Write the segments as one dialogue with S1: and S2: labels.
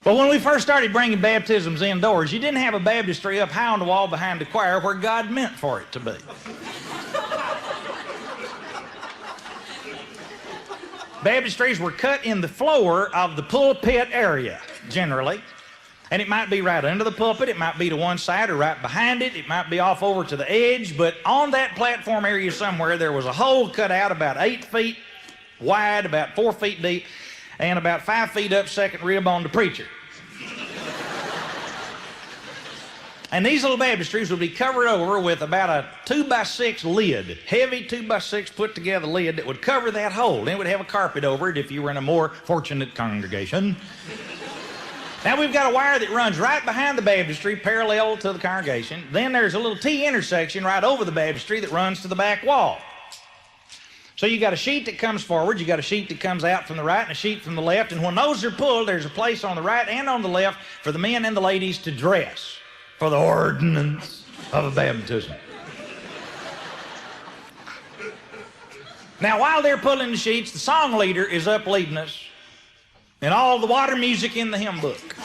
S1: But when we first started bringing baptisms indoors, you didn't have a baptistry up high on the wall behind the choir where God meant for it to be. Baptistries were cut in the floor of the pulpit area, generally. And it might be right under the pulpit, it might be to one side or right behind it, it might be off over to the edge, but on that platform area somewhere there was a hole cut out about 8 feet wide, about 4 feet deep, and about 5 feet up second rib on the preacher. And these little baptistries would be covered over with about a 2x6 lid, heavy 2x6 put together lid that would cover that hole. Then it would have a carpet over it if you were in a more fortunate congregation. Now we've got a wire that runs right behind the baptistry, parallel to the congregation. Then there's a little T intersection right over the baptistry that runs to the back wall. So you got a sheet that comes forward, you got a sheet that comes out from the right and a sheet from the left, and when those are pulled, there's a place on the right and on the left for the men and the ladies to dress for the ordinance of a baptism. Now, while they're pulling the sheets, the song leader is up leading us in all the water music in the hymn book.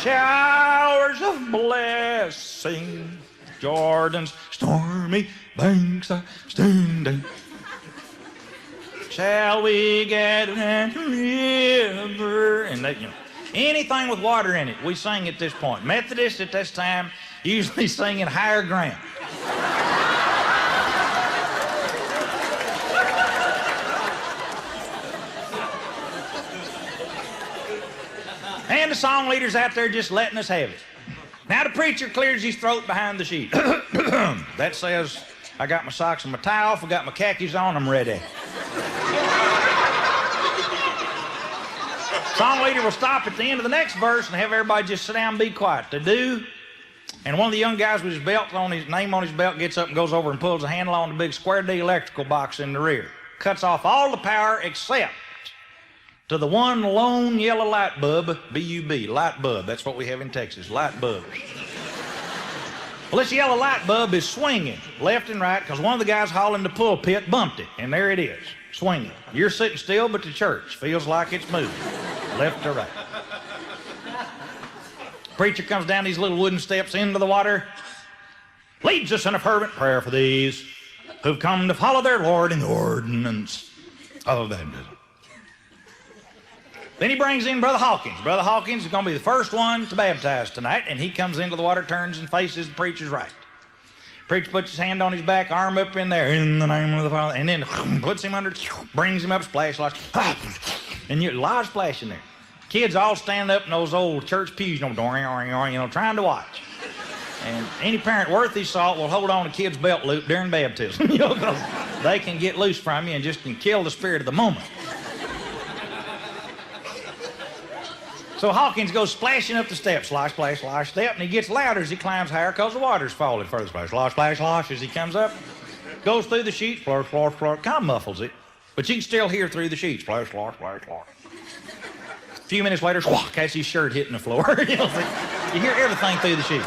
S1: Showers of blessing, Jordan's stormy banks are standing. Shall we get that river? And they, anything with water in it, we sing at this point. Methodists at this time usually sing in higher ground. And the song leader's out there just letting us have it. Now the preacher clears his throat behind the sheet. That says, I got my socks and my tie off, I got my khakis on, I'm ready. Song leader will stop at the end of the next verse and have everybody just sit down and be quiet. They do. And one of the young guys with his belt on his name on his belt gets up and goes over and pulls a handle on the big square D electrical box in the rear. Cuts off all the power except to the one lone yellow light bulb, B-U-B, light bulb. That's what we have in Texas, light bulbs. Well, this yellow light bulb is swinging left and right because one of the guys hauling the pulpit bumped it, and there it is, swinging. You're sitting still, but the church feels like it's moving, left to right. Preacher comes down these little wooden steps into the water, leads us in a fervent prayer for these who've come to follow their Lord in the ordinance of baptism. Then he brings in Brother Hawkins. Brother Hawkins is going to be the first one to baptize tonight, and he comes into the water, turns and faces the preacher's right. Preacher puts his hand on his back, arm up in there, in the name of the Father, and then puts him under, brings him up, splash, and a lot of splashing there. Kids all stand up in those old church pews, trying to watch. And any parent worth his salt will hold on to kid's belt loop during baptism, because they can get loose from you and just can kill the spirit of the moment. So Hawkins goes splashing up the steps, slosh, splash, slosh, step, and he gets louder as he climbs higher because the water's falling further. Splash, slosh, splash, slosh as he comes up, goes through the sheet, splash, splash, splash, kind of muffles it, but you can still hear through the sheet, splash, slosh, splash, slosh. A few minutes later, squawk, that's his shirt hitting the floor. You hear everything through the sheet.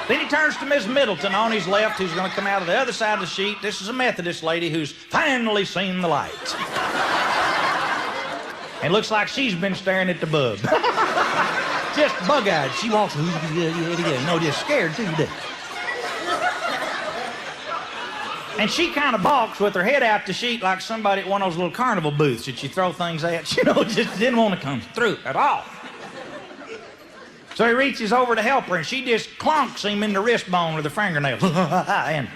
S1: Then he turns to Miss Middleton on his left, who's going to come out of the other side of the sheet. This is a Methodist lady who's finally seen the light. And looks like she's been staring at the bub. Just bug-eyed. She wants, just scared to death. And she kind of balks with her head out the sheet like somebody at one of those little carnival booths that you throw things at. Just didn't want to come through at all. So he reaches over to help her, and she just clonks him in the wrist bone with her fingernails. And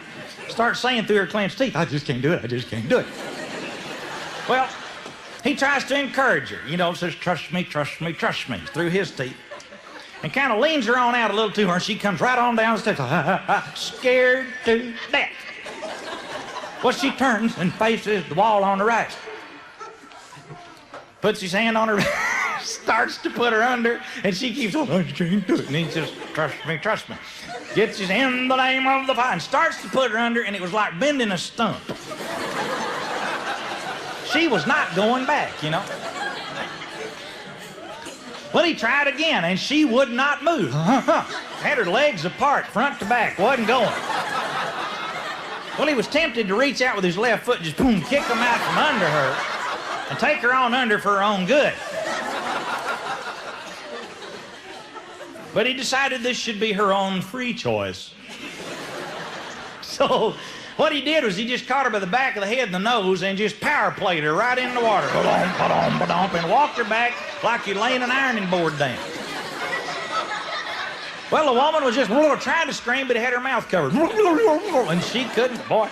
S1: starts saying through her clenched teeth, I just can't do it, I just can't do it. Well, he tries to encourage her, says, trust me, trust me, trust me, through his teeth. And kind of leans her on out a little to her, and she comes right on down the steps, scared to death. Well, she turns and faces the wall on the right. Puts his hand on her, starts to put her under, and she keeps, I can't do it. And he says, trust me, trust me. Gets his in the name of the Father, and starts to put her under, and it was like bending a stump. She was not going back, Well, he tried again, and she would not move. Had her legs apart, front to back, wasn't going. Well, he was tempted to reach out with his left foot, just boom, kick them out from under her, and take her on under for her own good. But he decided this should be her own free choice. So what he did was he just caught her by the back of the head and the nose and just power played her right in the water. Ba-dum, ba-dum, ba-dum, and walked her back like you're laying an ironing board down. Well, the woman was just trying to scream, but had her mouth covered. And she couldn't, boy.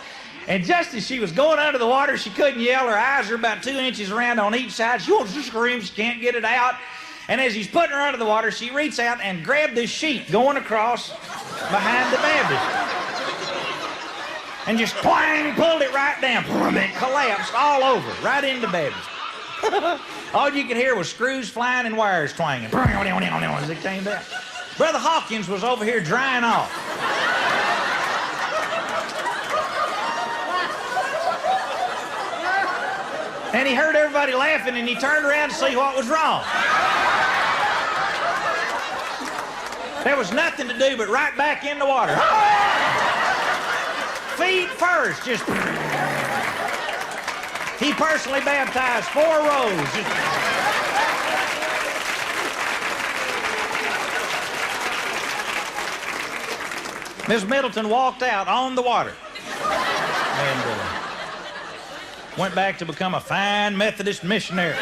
S1: And just as she was going under the water, she couldn't yell. Her eyes are about 2 inches around on each side. She wants to scream. She can't get it out. And as he's putting her under the water, she reached out and grabbed this sheet going across behind the Baptist. And just twang, pulled it right down. And it collapsed all over, right into Baptist. All you could hear was screws flying and wires twanging as it came down. Brother Hawkins was over here drying off. And he heard everybody laughing, and he turned around to see what was wrong. There was nothing to do but right back in the water. Feet first, just... He personally baptized 4 rows. Miss Middleton walked out on the water and went back to become a fine Methodist missionary.